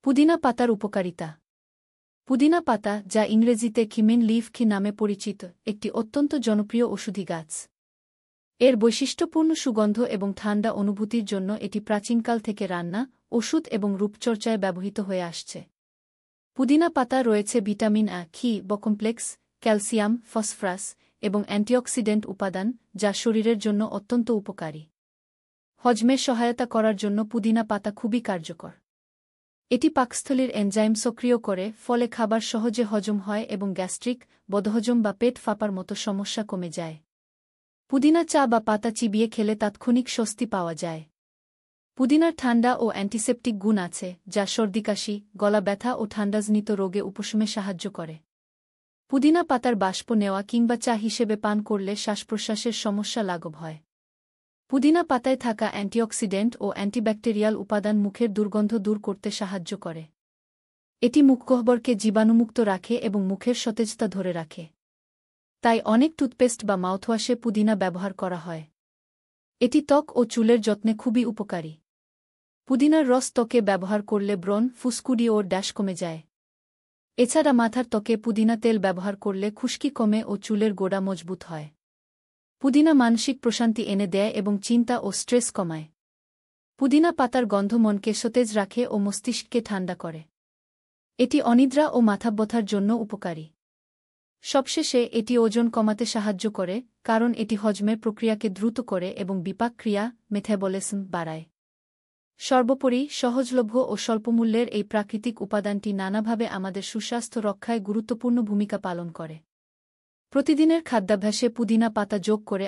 পুদিনা পাতার উপকারিতা। পুদিনা পাতা, যা ইংরেজিতে কিমিন লিফ কি নামে পরিচিত, একটি অত্যন্ত জনপ্রিয় ওষুধি গাছ। এর বৈশিষ্ট্যপূর্ণ সুগন্ধ এবং ঠান্ডা অনুভূতির জন্য এটি প্রাচীনকাল থেকে রান্না, ওষুধ এবং রূপচর্চায় ব্যবহৃত হয়ে আসছে। পুদিনা পাতা রয়েছে ভিটামিন আ, খি, বকমপ্লেক্স, ক্যালসিয়াম, ফসফরাস এবং অ্যান্টিঅক্সিডেন্ট উপাদান, যা শরীরের জন্য অত্যন্ত উপকারী। হজমে সহায়তা করার জন্য পুদিনা পাতা খুবই কার্যকর। এটি পাকস্থলীর এনজাইম সক্রিয় করে, ফলে খাবার সহজে হজম হয় এবং গ্যাস্ট্রিক, বদহজম বা পেট ফাঁপার মতো সমস্যা কমে যায়। পুদিনা চা বা পাতা চিবিয়ে খেলে তাৎক্ষণিক স্বস্তি পাওয়া যায়। পুদিনার ঠান্ডা ও অ্যান্টিসেপটিক গুণ আছে, যা সর্দিকাশি, গলা ব্যথা ও ঠান্ডাজনিত রোগে উপশমে সাহায্য করে। পুদিনা পাতার বাষ্প নেওয়া কিংবা চা হিসেবে পান করলে শ্বাসপ্রশ্বাসের সমস্যা লাঘব হয়। পুদিনা পাতায় থাকা অ্যান্টিঅক্সিডেন্ট ও অ্যান্টিব্যাকটেরিয়াল উপাদান মুখের দুর্গন্ধ দূর করতে সাহায্য করে। এটি মুখগহ্বরকে জীবাণুমুক্ত রাখে এবং মুখের সতেজতা ধরে রাখে। তাই অনেক টুথপেস্ট বা মাউথওয়াশে পুদিনা ব্যবহার করা হয়। এটি ত্বক ও চুলের যত্নে খুবই উপকারী। পুদিনার রস ত্বকে ব্যবহার করলে ব্রণ, ফুসকুডি ও ড্যাশ কমে যায়। এছাড়া মাথার ত্বকে পুদিনা তেল ব্যবহার করলে খুশকি কমে ও চুলের গোড়া মজবুত হয়। পুদিনা মানসিক প্রশান্তি এনে দেয় এবং চিন্তা ও স্ট্রেস কমায়। পুদিনা পাতার গন্ধ মনকে সতেজ রাখে ও মস্তিষ্ককে ঠান্ডা করে। এটি অনিদ্রা ও মাথাব্যথার জন্য উপকারী। সবশেষে এটি ওজন কমাতে সাহায্য করে, কারণ এটি হজমের প্রক্রিয়াকে দ্রুত করে এবং বিপাক ক্রিয়া, মেটাবলিজম বাড়ায়। সর্বোপরি, সহজলভ্য ও স্বল্পমূল্যের এই প্রাকৃতিক উপাদানটি নানাভাবে আমাদের সুস্বাস্থ্য রক্ষায় গুরুত্বপূর্ণ ভূমিকা পালন করে। প্রতিদিনের খাদ্যাভ্যাসে পুদিনা পাতা যোগ করে